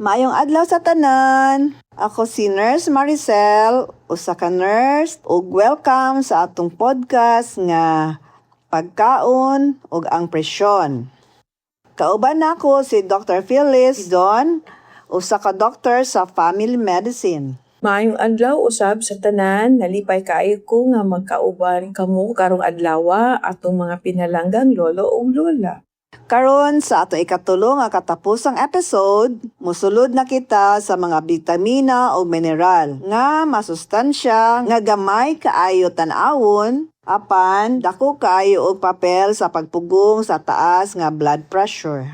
Maayong adlaw sa tanan. Ako si Nurse Maricel, usa ka nurse, ug welcome sa atong podcast nga pagkaon ug ang presyon. Kauban nako si Dr. Phyllis Don, usa ka doktor sa family medicine. Maayong adlaw usab sa tanan, nalipay kaayo ko nga magkauban kamo karong adlaw atong mga pinalanggang lolo ug lola. Karon sa ato ikatulo nga katapusang episode, musulod na kita sa mga bitamina o mineral nga masustansya nga gamay kaayo tan-awon apan dako kaayo og papel sa pagpugong sa taas nga blood pressure.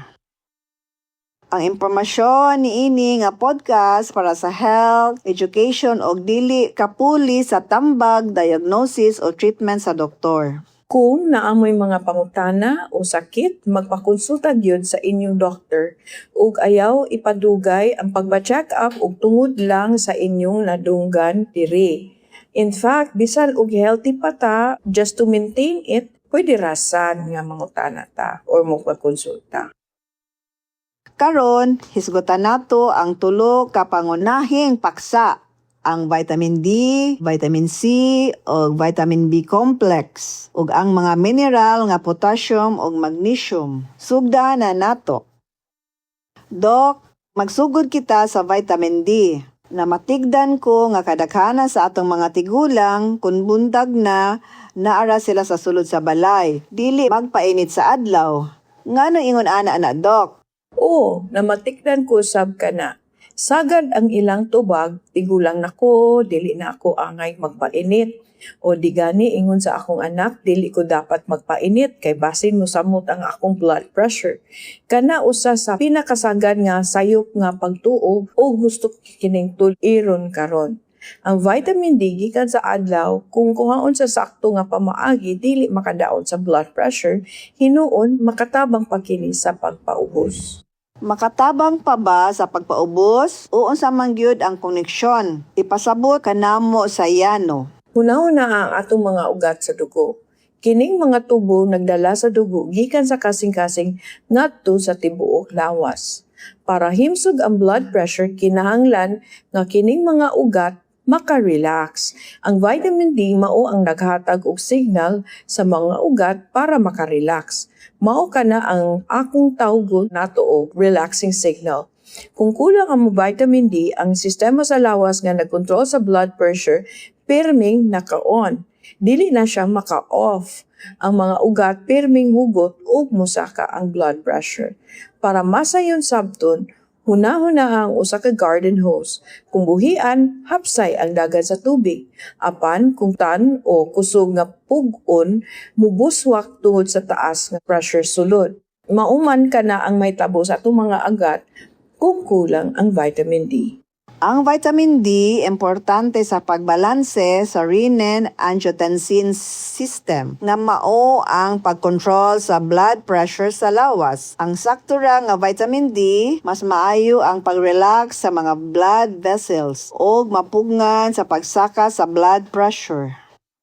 Ang impormasyon niini nga podcast para sa health, education o dili kapuli sa tambag, diagnosis o treatment sa doktor. Kung naamoy mga pangutana o sakit, magpakonsulta gyud sa inyong doktor ug ayaw ipadugay ang pagba-check up ug tungod lang sa inyong nadunggan diri. In fact, bisan og healthy pa ta, just to maintain it, pwede rasan nga mangutana ta or magpakonsulta. Karon, hisgutan nato ang tulo ka pangunahing paksa, ang vitamin D, vitamin C, o vitamin B complex, ug ang mga mineral nga potassium ug magnesium. Sugdan na nato. Dok, magsugod kita sa vitamin D. Namatigdan ko nga kadaghana sa atong mga tigulang kun buntag na naara sila sa sulod sa balay. Dili magpainit sa adlaw. Ngano ingon ana Dok? Oo, namatikdan ko sab ka na. Sagad ang ilang tubag, tigulang nako, dili na ako angay magpainit. O di gani ingon sa akong anak, dili ko dapat magpainit kay basin mo samot ang akong blood pressure. Kana usa sa pinakasagad nga sayop nga pagtuo o gusto kining tuliron karon. Ang vitamin D gikan sa adlaw, kung kuhaon sa sakto nga pamaagi, dili makadaot sa blood pressure, hinuon makatabang pa kini sa pagpaubos. Makatabang pa ba sa pagpaubos? O unsa man gyud ang koneksyon? Ipasabot kanamo sa yano. Hunahuna ang atong mga ugat sa dugo. Kining mga tubo nagdala sa dugo gikan sa kasing-kasing ngadto sa tibuok lawas. Para himsog ang blood pressure, kinahanglan nga kining mga ugat maka-relax. Ang vitamin D mao ang naghatag og signal sa mga ugat para maka-relax. Mao kana ang akong tawgon nato og relaxing signal. Kung kulang ang vitamin D, ang sistema sa lawas nga nagkontrol sa blood pressure pirming naka-on. Dili na siya maka-off. Ang mga ugat pirming hugot ug mosaka ang blood pressure. Para masayon sabton, hunahuna ang usa ka garden hose. Kung buhian, hapsay ang dagat sa tubig. Apan kung tan o kusog nga pug-on, mubuswak tungod sa taas nga pressure sulod. Mauman ka na ang may tabo sa atong mga agat kung kulang ang vitamin D. Ang vitamin D importante sa pagbalanse sa renin-angiotensin system nga mao ang pagkontrol sa blood pressure sa lawas. Ang sakto ra nga vitamin D mas maayo ang pag-relax sa mga blood vessels o mapugngan sa pagsaka sa blood pressure.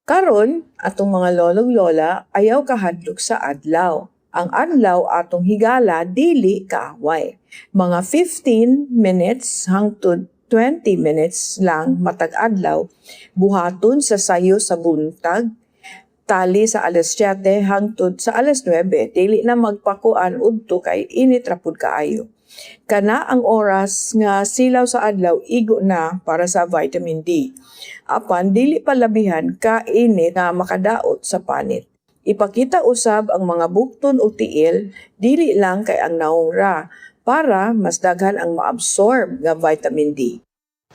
Karon, atong mga lolong lola ayaw kahadlok sa adlaw. Ang adlaw atong higala dili kaaway. Mga 15 minutes hangtod 20 minutes lang matag adlaw, buhaton sa sayo sa buntag, tali sa alas 7 hangtod sa alas 9, dili na magpakuan udto kay init ra pud kaayo. Kana ang oras nga silaw sa adlaw igo na para sa vitamin D. Apan dili palabihan ka init nga makadaot sa panit. Ipakita usab ang mga bukton o tiil, dili lang kay ang naong ra, para mas daghan ang maabsorb nga vitamin D.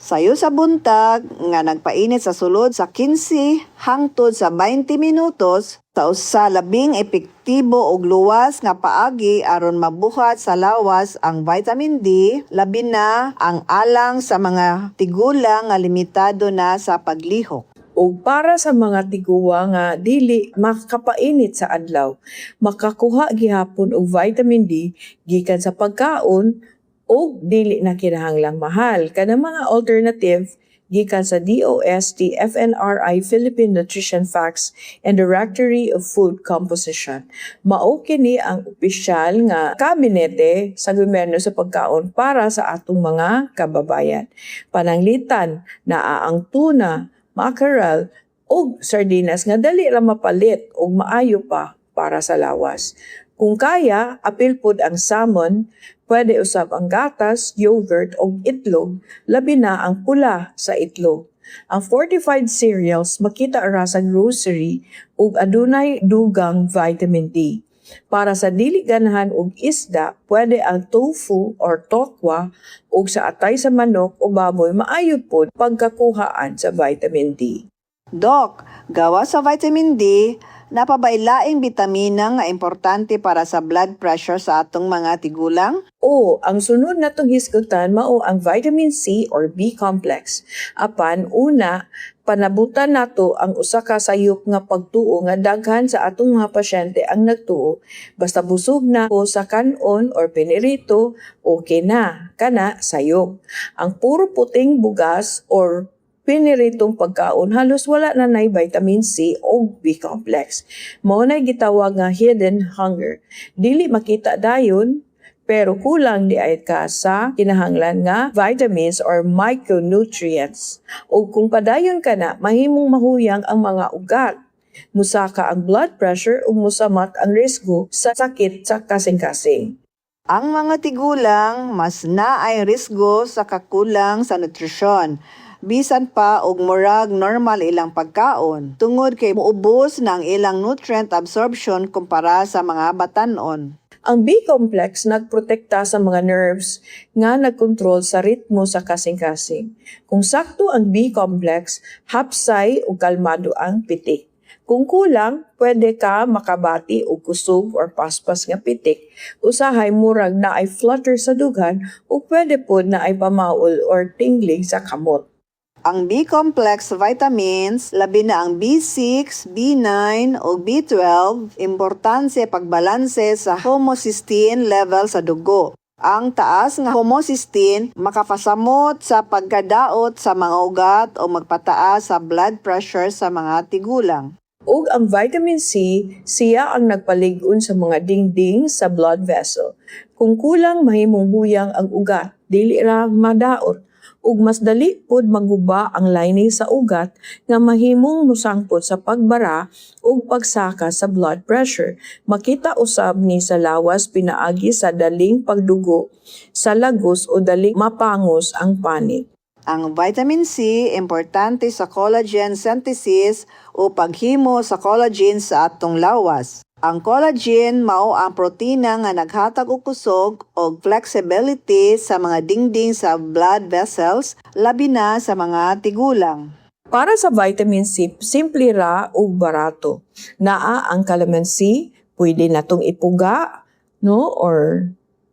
Sayo sa buntag nga nagpainit sa sulod sa 15 hangtod sa 20 minutos sa labing epektibo og luwas nga paagi aron mabuhat sa lawas ang vitamin D, labi na ang alang sa mga tigulang nga limitado na sa paglihok. O para sa mga tiguwa nga dili makapainit sa adlaw, makakuha gihapon og vitamin D gikan sa pagkaon o dili na kinahanglang mahal. Kanang mga alternative gikan sa DOST FNRI Philippine Nutrition Facts and Directory of Food Composition. Mao kini ang opisyal nga kabinete sa gobyerno sa pagkaon para sa atong mga kababayan. Pananglitan naa ang tuna, mackerel ug sardinas nga dali ra mapalit ug maayo pa para sa lawas. Kung kaya, apil pod ang salmon, pwede usab ang gatas, yogurt o itlog, labi na ang pula sa itlog. Ang fortified cereals makita ra sa grocery ug adunay dugang vitamin D. Para sa dili ganahan og isda, pwede ang tofu or tokwa ug sa atay sa manok o baboy maayo pod pagkakuhaan sa vitamin D. Doc, gawa sa vitamin D, napabailaing bitamina nga importante para sa blood pressure sa atong mga tigulang? O, ang sunod natong hisgutan mao ang vitamin C or B complex. Apan, una, panabutan nato ang usa ka sayop nga pagtuo nga daghan sa atong mga pasyente ang nagtuo. Basta busog na o sa kanon or pinirito, okay na, kana sayop. Ang puro puting bugas or piniritong pagkaon halos wala na nay vitamin C o B complex. Mao nay gitawag nga hidden hunger. Dili makita dayon pero kulang di ay ka sa kinahanglan nga vitamins or micronutrients. O kung padayon ka na, mahimong mahuyang ang mga ugat. Musaka ang blood pressure ug musamat ang risgo sa sakit sa kasing-kasing. Ang mga tigulang mas naay risgo sa kakulang sa nutrisyon. Bisan pa og murag normal ilang pagkaon tungod kay muubos na ang ilang nutrient absorption kumpara sa mga batan-on. Ang B-complex nagprotekta sa mga nerves nga nagkontrol sa ritmo sa kasing-kasing. Kung sakto ang B-complex, hapsay o kalmado ang pitik. Kung kulang, pwede ka makabati o kusog or paspas nga pitik. Usahay murag na ay flutter sa dugan o pwede po na ay pamaol or tingling sa kamot. Ang B-complex vitamins, labi na ang B6, B9 o B12, importante pagbalanse sa homocysteine level sa dugo. Ang taas nga homocysteine makapasamot sa pagkadaot sa mga ugat o magpataas sa blood pressure sa mga tigulang. Ug ang vitamin C, siya ang nagpalig-on sa mga dingding sa blood vessel. Kung kulang, mahimong huyang ang ugat, dili ra madaot. Ug mas dali pod maguba ang lining sa ugat nga mahimong musangpot sa pagbara ug pagsaka sa blood pressure. Makita usab ni sa lawas pinaagi sa daling pagdugo sa lagos o daling mapangos ang panit. Ang vitamin C, importante sa collagen synthesis o paghimo sa collagen sa atong lawas. Ang collagen mao ang protina nga naghatag og kusog og flexibility sa mga dingding sa blood vessels, labi na sa mga tigulang. Para sa vitamin C, simple ra ug barato. Naa ang calamansi, pwede natong ipuga, no, or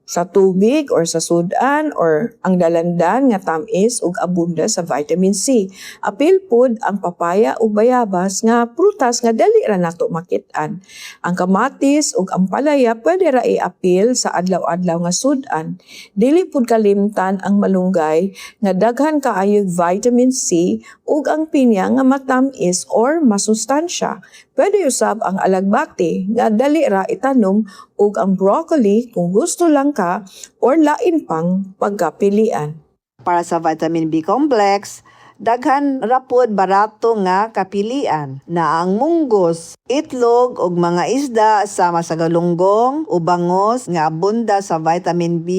sa tubig or sa sudan or ang dalandan nga tamis ug abunda sa vitamin C. Apil pod ang papaya ug bayabas nga prutas nga dali ra nato makit-an. Ang kamatis ug ang palaya pwede ra i-apil sa adlaw-adlaw nga sudan. Dili pod kalimtan ang malunggay nga daghan kaayog vitamin C ug ang pinya nga matamis or masustansya. Pwede usab ang alagbati nga dali ra itanom ug ang broccoli kung gusto lang ka or lain pang pagkapilian. Para sa vitamin B complex, daghan ra pod barato nga kapilian na ang munggos, itlog ug mga isda sama sa galunggong o bangos nga abunda sa vitamin B.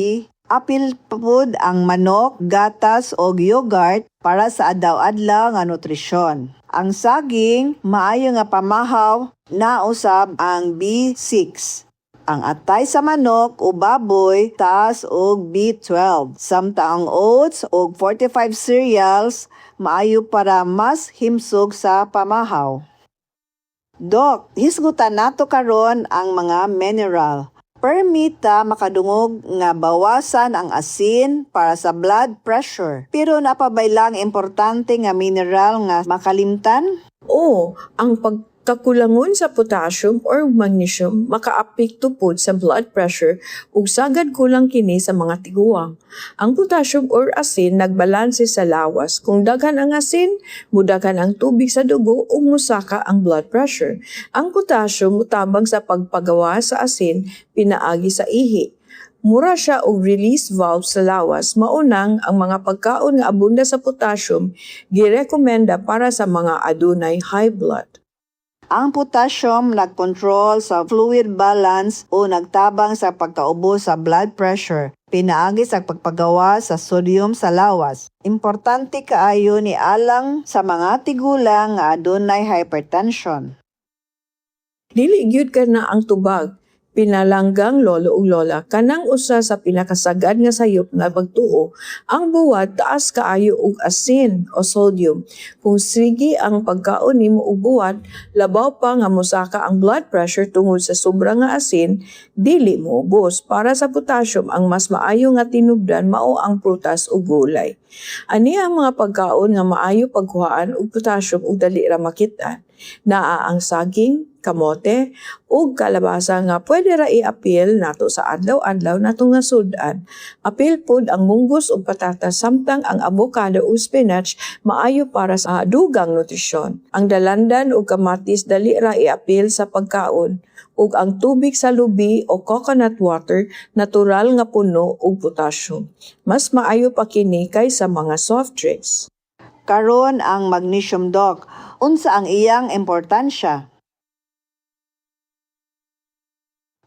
Apil pod ang manok, gatas o yogurt para sa adlaw-adlaw nga nutrisyon. Ang saging, maayo nga pamahaw, na usab ang B6. Ang atay sa manok o baboy, taas og B12. Samtang ang oats o fortified cereals, maayo para mas himsog sa pamahaw. Doc, hisgutan nato karon ang mga mineral. Permita makadungog nga bawasan ang asin para sa blood pressure. Pero napabailang importante nga mineral nga makalimtan? O, ang Kakulangon sa potassium or magnesium makaapekto pod sa blood pressure ug sagad kulang kini sa mga tiguang. Ang potassium or asin nagbalanse sa lawas. Kung daghan ang asin, mudaghan ang tubig sa dugo ug musaka ang blood pressure. Ang potassium mutabang sa pagpagawa sa asin pinaagi sa ihi. Mura siya og release valve sa lawas, maunang ang mga pagkaon nga abunda sa potassium girekomenda para sa mga adunay high blood. Ang potassium nagkontrol sa fluid balance o nagtabang sa pagkaubos sa blood pressure. Pinaagi sa pagpagawa sa sodium sa lawas. Importante kaayo ni alang sa mga tigulang nga adunay hypertension. Dili gyud ka na ang tubag. Pinalanggang lolo ug lola kanang usa sa pinakasagad nga sayop nga pagtuo ang buwat taas kaayo og asin o sodium. Kung sige ang pagkaon nimo og buwat, labaw pa nga mosaka ang blood pressure tungod sa sobra nga asin, dili mo ubos. Para sa potassium, ang mas maayo nga tinubdan mao ang prutas ug gulay. Ani ang mga pagkaon nga maayo pagkuhaan og potassium ug dali ra makit-an. Naa ang saging, kamote, ug kalabasa nga pwede ra i-apil nato sa adlaw-adlaw nato nga sudan. Apil pod ang munggos ug patatas samtang ang avocado ug spinach maayo para sa dugang nutrisyon. Ang dalandan ug kamatis dali ra i-apil sa pagkaon ug ang tubig sa lubi o coconut water natural nga puno og potassium. Mas maayo pa kini kaysa mga soft drinks. Karon ang magnesium doc. Unsa ang iyang importansya?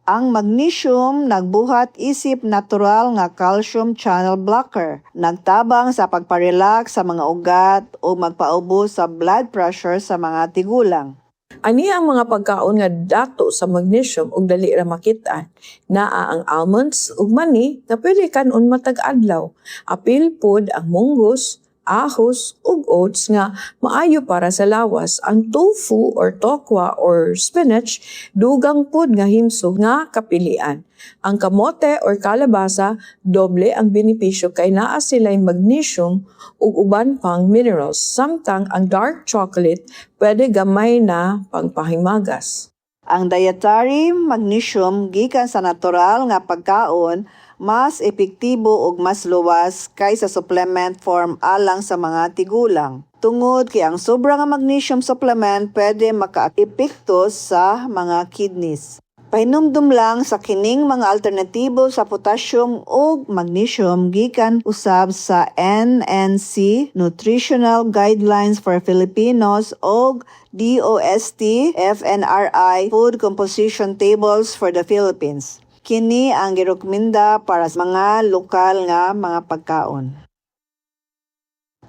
Ang magnesium nagbuhat isip natural nga calcium channel blocker. Nagtabang sa pagparelax sa mga ugat o magpaubos sa blood pressure sa mga tigulang. Ani ang mga pagkaon nga dato sa magnesium ug dali ra makit-an. Naa ang almonds ug mani nga pwede kanon matag adlaw. Apil pod ang munggos, ahos ug oats nga maayo para sa lawas. Ang tofu or tokwa or spinach dugang pod nga himsog nga kapilian. Ang kamote or kalabasa doble ang benepisyo kay naa sila'y magnesium ug uban pang minerals. Samtang ang dark chocolate pwede gamay na pangpahimagas. Ang dietary magnesium gikan sa natural nga pagkaon mas epektibo ug mas luwas kaysa supplement form alang sa mga tigulang. Tungod kay ang sobra nga magnesium supplement pwede makaapekto sa mga kidneys. Pahinumdum lang sa kining mga alternatibo sa potassium ug magnesium gikan usab sa NNC Nutritional Guidelines for Filipinos ug DOST FNRI Food Composition Tables for the Philippines. Kini ang girekomenda para sa mga lokal nga mga pagkaon.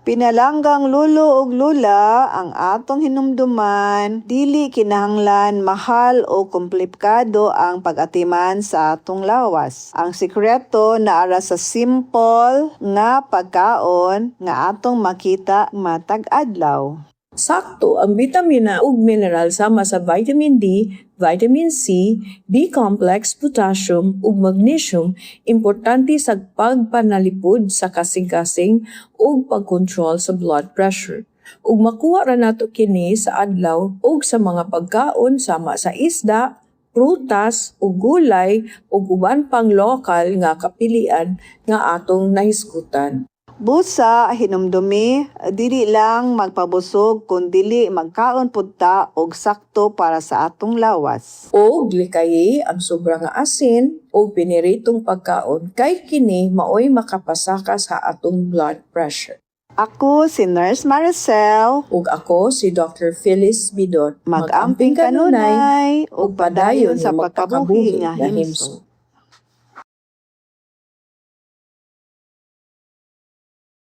Pinalanggang lulo ug lula ang atong hinumduman, dili kinahanglan mahal o komplikado ang pag-atiman sa atong lawas. Ang sikreto naara sa simple nga pagkaon nga atong makita matag adlaw. Sakto ang vitamina ug mineral sama sa vitamin D, vitamin C, B-complex, potassium ug magnesium importante sa pagpanalipod sa kasing-kasing ug pagkontrol sa blood pressure. Ug makuha ra nato kini sa adlaw ug sa mga pagkaon sama sa isda, prutas ug gulay ug uban pang lokal nga kapilian nga atong nahisgutan. Busa hinumdumi, dili lang magpabusog kundi magkaon pud ta og sakto para sa atong lawas. O likayi ang sobra nga asin o piniritong pagkaon kay kini maoy makapasaka sa atong blood pressure. Ako si Nurse Maricel, Ug ako si Dr. Phyllis Bidot. mag-amping kanunay ug padayon sa pagkabuhi nga himsog.